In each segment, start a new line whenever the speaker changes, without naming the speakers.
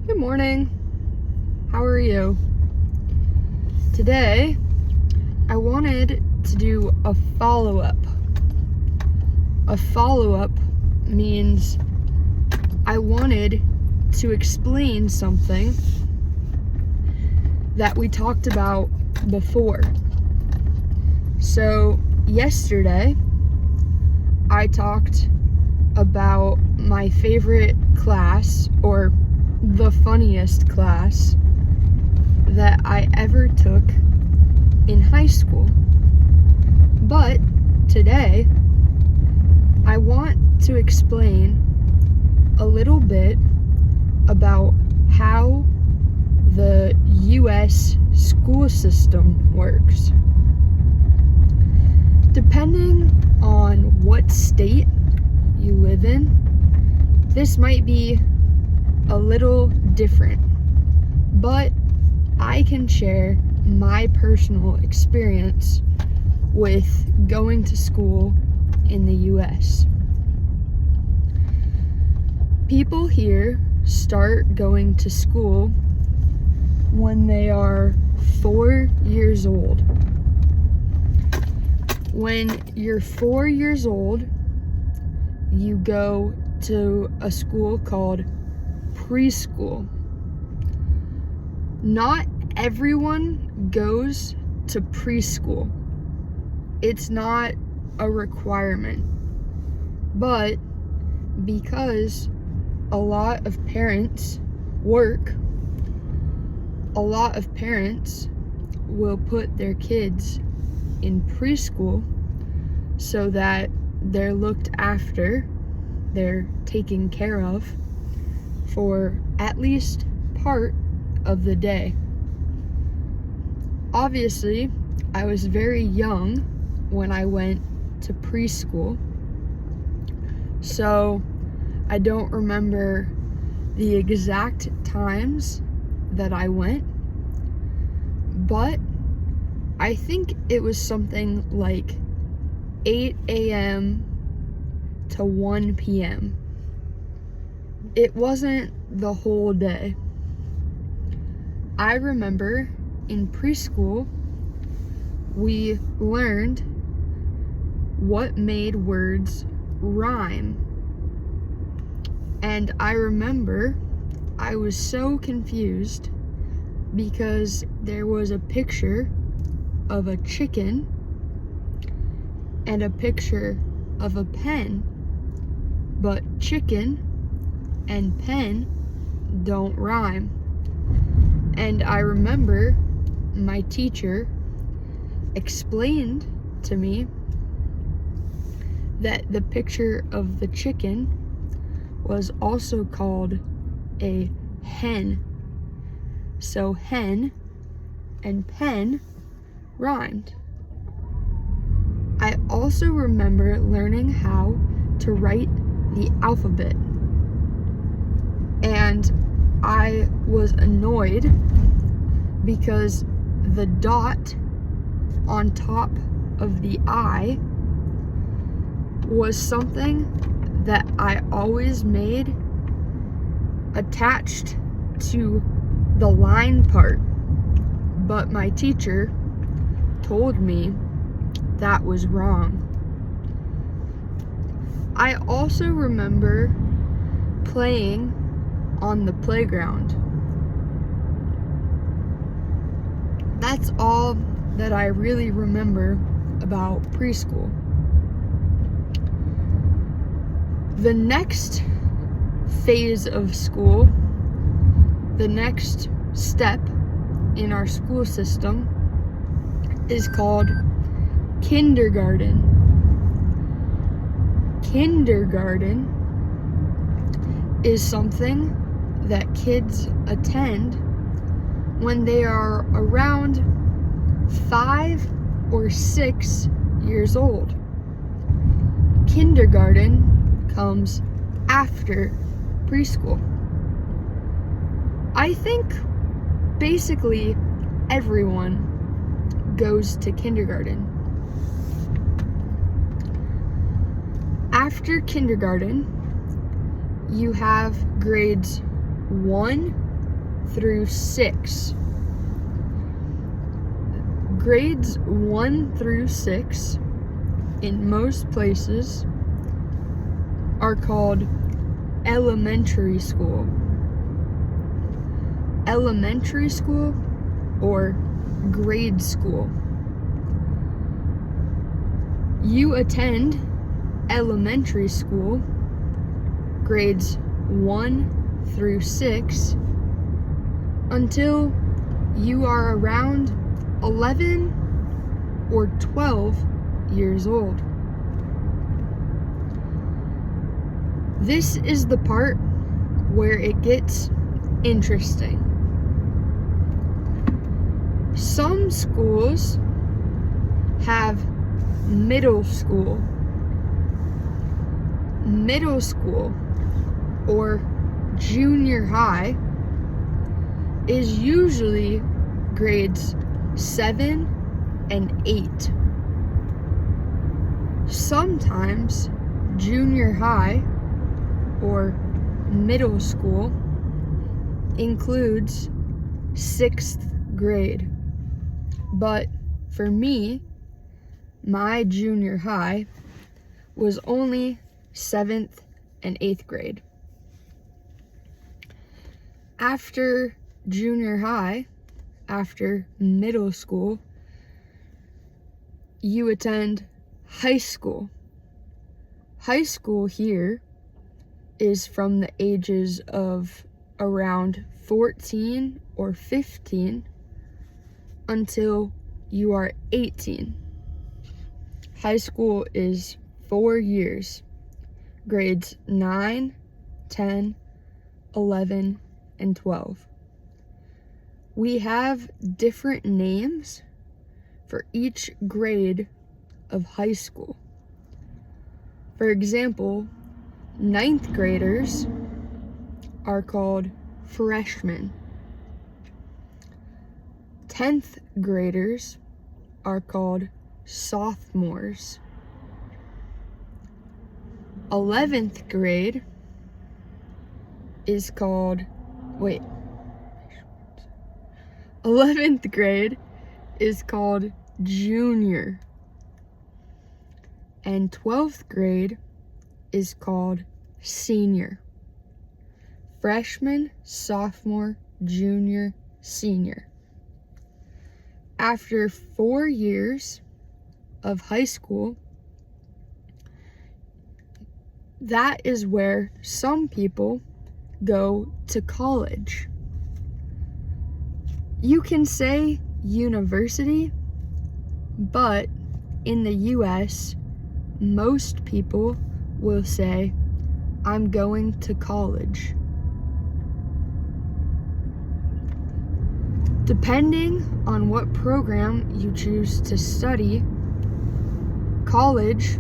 Good morning. How are you? Today, I wanted to do a follow-up. A follow-up means I wanted to explain something that we talked about before. So, yesterday, I talked about my favorite class, or the funniest class that I ever took in high school. But today, I want to explain a little bit about how the US school system works. Depending on what state you live in, this might be a little different, but I can share my personal experience with going to school in the US. People here start going to school when they are 4 years old. When you're 4 years old, you go to a school called preschool. Not everyone goes to preschool. It's not a requirement. But because a lot of parents work, a lot of parents will put their kids in preschool so that they're looked after, they're taken care of for at least part of the day. Obviously, I was very young when I went to preschool, so I don't remember the exact times that I went, but I think it was something like 8 a.m. to 1 p.m. It wasn't the whole day. I remember in preschool, we learned what made words rhyme. And I remember I was so confused because there was a picture of a chicken and a picture of a pen, but chicken and pen don't rhyme. And I remember my teacher explained to me that the picture of the chicken was also called a hen. So hen and pen rhymed. I also remember learning how to write the alphabet. And I was annoyed because the dot on top of the I was something that I always made attached to the line part, but my teacher told me that was wrong. I also remember playing on the playground. That's all that I really remember about preschool. The next phase of school, the next step in our school system is called kindergarten. Kindergarten is something that kids attend when they are around 5 or 6 years old. Kindergarten comes after preschool. I think basically everyone goes to kindergarten. After kindergarten, you have grades 1 through 6. Grades 1 through 6 in most places are called elementary school. Elementary school or grade school. You attend elementary school, grades 1 through 6, until you are around 11 or 12 years old. This is the part where it gets interesting. Some schools have middle school. Middle school or junior high is usually grades 7 and 8. Sometimes junior high or middle school includes 6th grade. But for me, my junior high was only 7th and 8th grade. After junior high, after middle school, you attend high school. High school here is from the ages of around 14 or 15 until you are 18. High school is 4 years, grades 9, 10, 11, and 12. We have different names for each grade of high school. For example, 9th graders are called freshmen. 10th graders are called sophomores. 11th grade is called, 11th grade is called junior. And 12th grade is called senior. Freshman, sophomore, junior, senior. After 4 years of high school, that is where some people go to college. You can say university, but in the US, most people will say, I'm going to college. Depending on what program you choose to study, college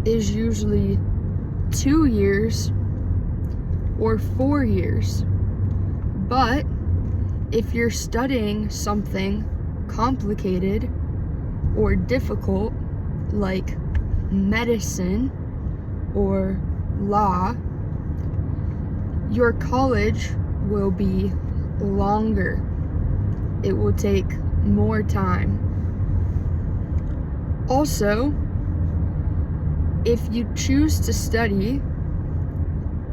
is usually 2 years or 4 years. But if you're studying something complicated or difficult, like medicine or law, your college will be longer. It will take more time. Also, if you choose to study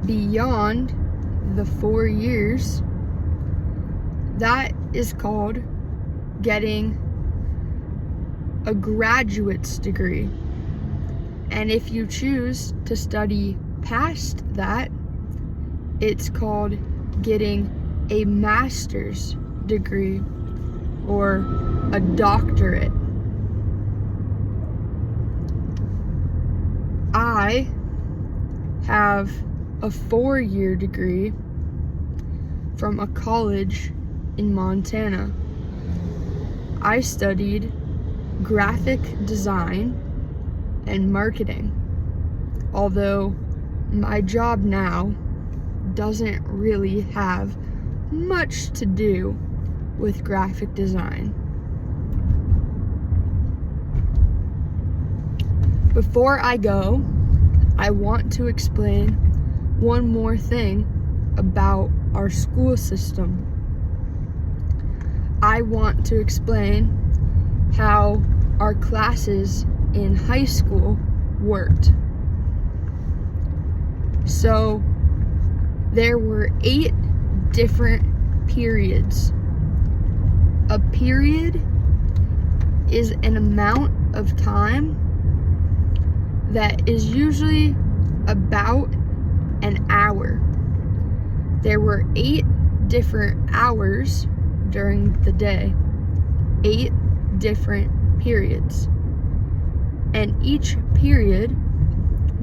beyond the 4 years, that is called getting a graduate's degree. And if you choose to study past that, it's called getting a master's degree or a doctorate. I have a 4-year degree from a college in Montana. I studied graphic design and marketing, although my job now doesn't really have much to do with graphic design. Before I go, I want to explain one more thing about our school system. I want to explain how our classes in high school worked. So there were 8 different periods. A period is an amount of time that is usually about an hour. There were 8 different hours during the day, 8 different periods. And each period,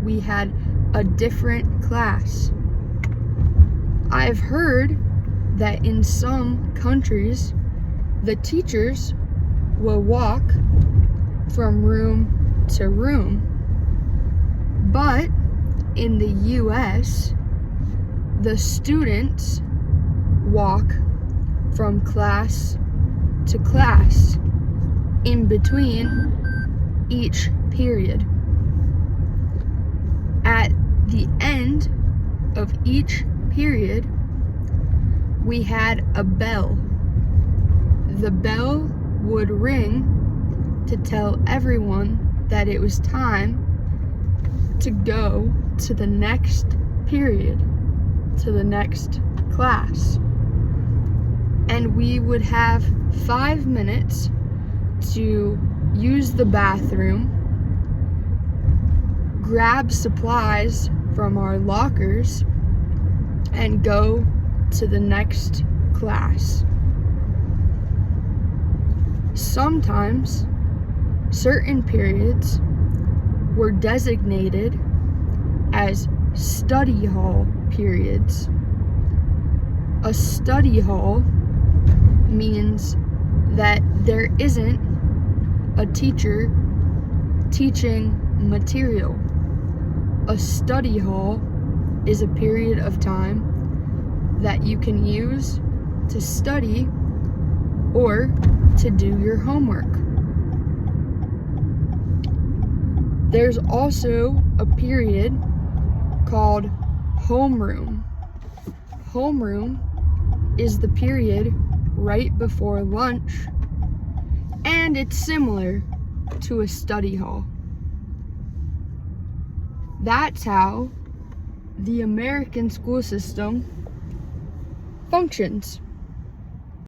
we had a different class. I've heard that in some countries, the teachers will walk from room to room. But in the US, the students walk from class to class in between each period. At the end of each period, we had a bell. The bell would ring to tell everyone that it was time to go to the next period, to the next class. And we would have 5 minutes to use the bathroom, grab supplies from our lockers, and go to the next class. Sometimes certain periods were designated as study hall periods. A study hall means that there isn't a teacher teaching material. A study hall is a period of time that you can use to study or to do your homework. There's also a period called homeroom. Homeroom is the period right before lunch, and it's similar to a study hall. That's how the American school system functions.